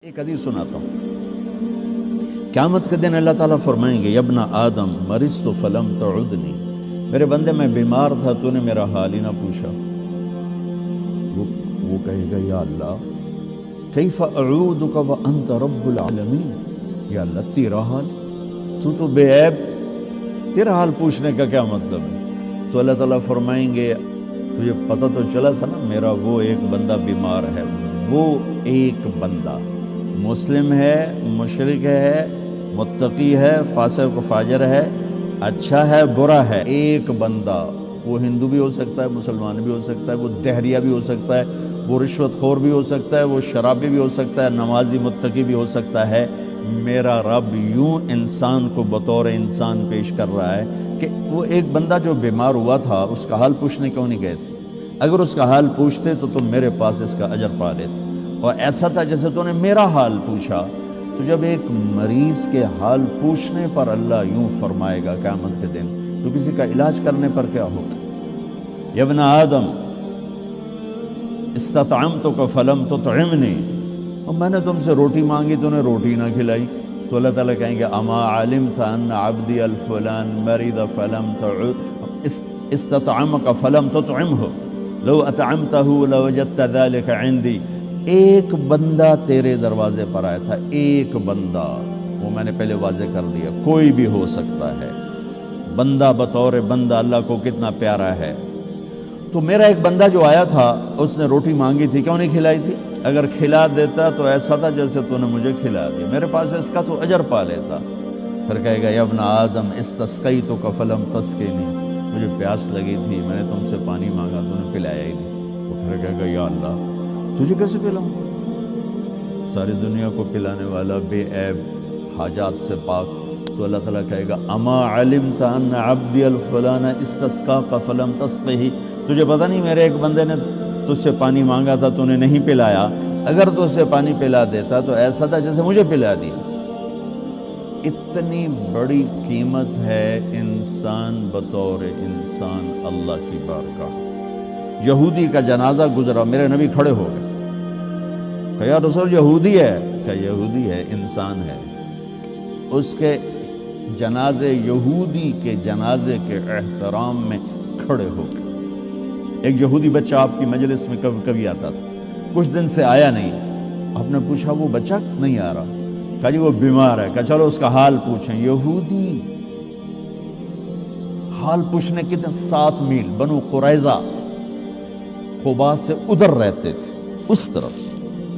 ایک حدیث سناتا ہوں۔ قیامت کے دن اللہ تعالیٰ فرمائیں گے یبن آدم مرضت فلم تعدنی، میرے بندے میں بیمار تھا تو نے میرا حال ہی نہ پوچھا۔ وہ کہے گا یا اللہ کیف اعودک وانت رب العالمین، یا اللہ تیرا حال، تو بے عیب، تیرا حال پوچھنے کا کیا مطلب ہے؟ تو اللہ تعالیٰ فرمائیں گے تجھے پتہ تو چلا تھا نا میرا وہ ایک بندہ بیمار ہے، وہ ایک بندہ مسلم ہے، مشرک ہے، متقی ہے، فاسق و فاجر ہے، اچھا ہے، برا ہے، ایک بندہ، وہ ہندو بھی ہو سکتا ہے، مسلمان بھی ہو سکتا ہے، وہ دہریہ بھی ہو سکتا ہے، وہ رشوت خور بھی ہو سکتا ہے، وہ شرابی بھی ہو سکتا ہے، نمازی متقی بھی ہو سکتا ہے۔ میرا رب یوں انسان کو بطور انسان پیش کر رہا ہے کہ وہ ایک بندہ جو بیمار ہوا تھا اس کا حال پوچھنے کیوں نہیں گئے تھے؟ اگر اس کا حال پوچھتے تو تم میرے پاس اس کا اجر پا لیتے، اور ایسا تھا جیسے تو نے میرا حال پوچھا۔ تو جب ایک مریض کے حال پوچھنے پر اللہ یوں فرمائے گا قیامت کے دن، تو کسی کا علاج کرنے پر کیا ہوگا؟ یا ابن آدم استطعمتک فلم تطعمنی، اور میں نے تم سے روٹی مانگی تو نے روٹی نہ کھلائی۔ تو اللہ تعالیٰ کہیں گے اما علمت ان عبدی الفلان مرض فلم استطعمک فلم تطعمہ لو اطعمتہ لوجدت ذلک عندی۔ ایک بندہ تیرے دروازے پر آیا تھا، ایک بندہ، وہ میں نے پہلے واضح کر دیا، کوئی بھی ہو سکتا ہے، بندہ بطور بندہ اللہ کو کتنا پیارا ہے۔ تو میرا ایک بندہ جو آیا تھا اس نے روٹی مانگی تھی، کیوں نہیں کھلائی تھی؟ اگر کھلا دیتا تو ایسا تھا جیسے تو نے مجھے کھلا دیا، میرے پاس اس کا تو اجر پا لیتا۔ پھر کہے گا یا ابن آدم استسقیتک فلم تسقینی، مجھے پیاس لگی تھی، میں نے تم سے پانی مانگا تو نے پلایا ہی نہیں۔ تو پھر کہے گا یا اللہ تجھے کیسے پلاؤں؟ ساری دنیا کو پلانے والا، بے عیب، حاجات سے پاک۔ تو اللہ تعالیٰ کہے گا اما علمت ان عبدی الفلان استسقاک فلم تسقہ، تجھے پتہ نہیں میرے ایک بندے نے تجھ سے پانی مانگا تھا تو نے نہیں پلایا، اگر تو اسے پانی پلا دیتا تو ایسا تھا جیسے مجھے پلا دیا۔ اتنی بڑی قیمت ہے انسان بطور انسان اللہ کی بارگاہ۔ یہودی کا جنازہ گزرا، میرے نبی کھڑے ہو گئے کہ یا رسول یہودی ہے، کہ یہودی ہے، انسان ہے۔ اس کے جنازے، یہودی کے جنازے کے احترام میں کھڑے ہو گئے۔ ایک یہودی بچہ آپ کی مجلس میں کبھی کبھی آتا تھا، کچھ دن سے آیا نہیں، آپ نے پوچھا وہ بچہ نہیں آ رہا، کہا جی وہ بیمار ہے، کہا چلو اس کا حال پوچھیں۔ یہودی حال پوچھنے کتنے 7 میل، بنو قریظہ قباء سے ادھر رہتے تھے، اس طرف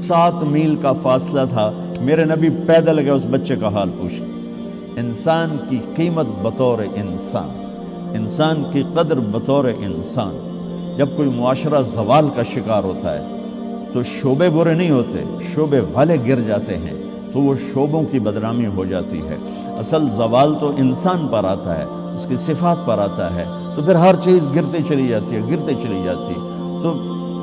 7 میل کا فاصلہ تھا، میرے نبی پیدل گئے اس بچے کا حال پوچھنے۔ انسان کی قیمت بطور انسان، انسان کی قدر بطور انسان۔ جب کوئی معاشرہ زوال کا شکار ہوتا ہے تو شعبے برے نہیں ہوتے، شعبے والے گر جاتے ہیں تو وہ شعبوں کی بدنامی ہو جاتی ہے۔ اصل زوال تو انسان پر آتا ہے، اس کی صفات پر آتا ہے، تو پھر ہر چیز گرتی چلی جاتی ہے، گرتی چلی جاتی ہے۔ تو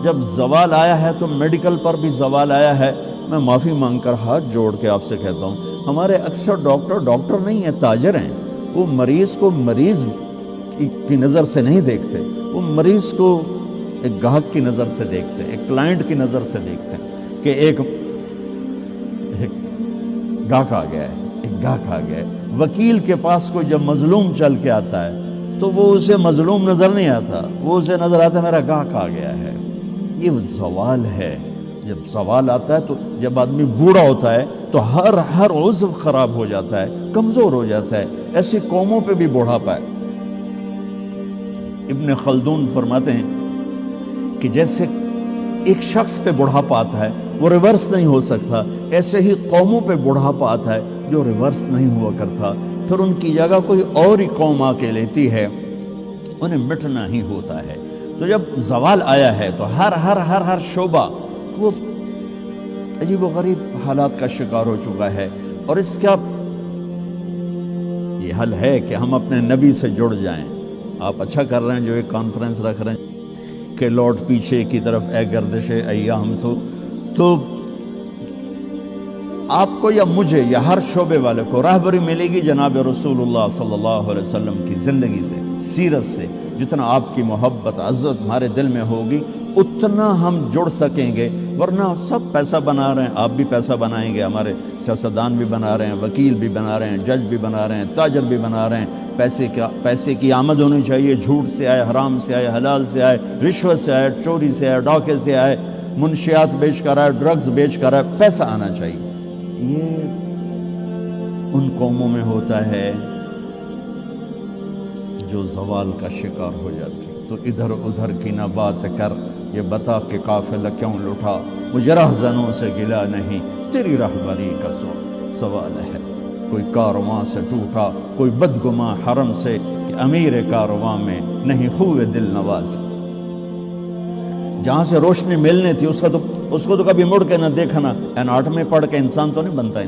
جب زوال آیا ہے تو میڈیکل پر بھی زوال آیا ہے۔ میں معافی مانگ کر ہاتھ جوڑ کے آپ سے کہتا ہوں، ہمارے اکثر ڈاکٹر نہیں ہیں، تاجر ہیں۔ وہ مریض کو مریض کی نظر سے نہیں دیکھتے، وہ مریض کو ایک گاہک کی نظر سے دیکھتے، ایک کلائنٹ کی نظر سے دیکھتے ہیں کہ ایک گاہک آ گیا ہے، ایک گاہک آ گیا ہے۔ وکیل کے پاس کو جب مظلوم چل کے آتا ہے تو وہ اسے مظلوم نظر نہیں آتا، وہ اسے نظر آتا ہے میرا گاہک آ گیا ہے۔ یہ زوال ہے۔ جب زوال آتا ہے تو جب آدمی بوڑھا ہوتا ہے تو ہر عضو خراب ہو جاتا ہے، کمزور ہو جاتا ہے۔ ایسی قوموں پہ بھی بوڑھاپا ہے۔ ابن خلدون فرماتے ہیں کہ جیسے ایک شخص پہ بڑھاپا آتا ہے وہ ریورس نہیں ہو سکتا، ایسے ہی قوموں پہ بڑھاپا آتا ہے جو ریورس نہیں ہوا کرتا، پھر ان کی جگہ کوئی اور ہی قوم آ کے لیتی ہے، انہیں مٹنا ہی ہوتا ہے۔ تو جب زوال آیا ہے تو ہر شعبہ وہ عجیب و غریب حالات کا شکار ہو چکا ہے، اور اس کا یہ حل ہے کہ ہم اپنے نبی سے جڑ جائیں۔ آپ اچھا کر رہے ہیں جو ایک کانفرنس رکھ رہے ہیں کہ لوٹ پیچھے کی طرف اے گردش ایام، تو آپ کو یا مجھے یا ہر شعبے والے کو راہبری ملے گی جناب رسول اللہ صلی اللہ علیہ وسلم کی زندگی سے، سیرت سے۔ جتنا آپ کی محبت عزت ہمارے دل میں ہوگی اتنا ہم جڑ سکیں گے ورنہ سب پیسہ بنا رہے ہیں، آپ بھی پیسہ بنائیں گے، ہمارے سیاستدان بھی بنا رہے ہیں، وکیل بھی بنا رہے ہیں، جج بھی بنا رہے ہیں، تاجر بھی بنا رہے ہیں۔ پیسے کی آمد ہونی چاہیے، جھوٹ سے آئے، حرام سے آئے، حلال سے آئے، رشوت سے آئے، چوری سے آئے، ڈاکے سے آئے، منشیات بیچ کر آئے، ڈرگز بیچ کر آئے، پیسہ آنا چاہیے۔ یہ ان قوموں میں ہوتا ہے جو زوال کا شکار ہو جاتی۔ تو ادھر ادھر کی نہ بات کر، یہ بتا کہ قافلہ کیوں لٹا، مجھے رہزنوں سے گلا نہیں، تیری رہبری کا سوال ہے۔ کوئی کارواں سے ٹوٹا، کوئی بدگماں حرم سے، کہ امیر کارواں میں نہیں خوب دل نواز۔ جہاں سے روشنی ملنی تھی اس کو تو کبھی مڑ کے نہ دیکھنا۔ اناٹمی پڑھ کے انسان تو نہیں بنتا،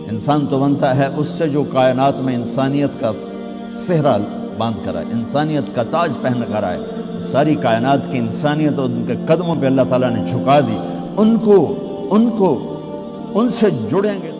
انسان تو بنتا ہے اس سے جو کائنات میں انسانیت کا صحرا باندھ کر آئے، انسانیت کا تاج پہن کر آئے۔ ساری کائنات کی انسانیت اور ان کے قدموں پہ اللہ تعالیٰ نے جھکا دی، ان سے جڑیں گے۔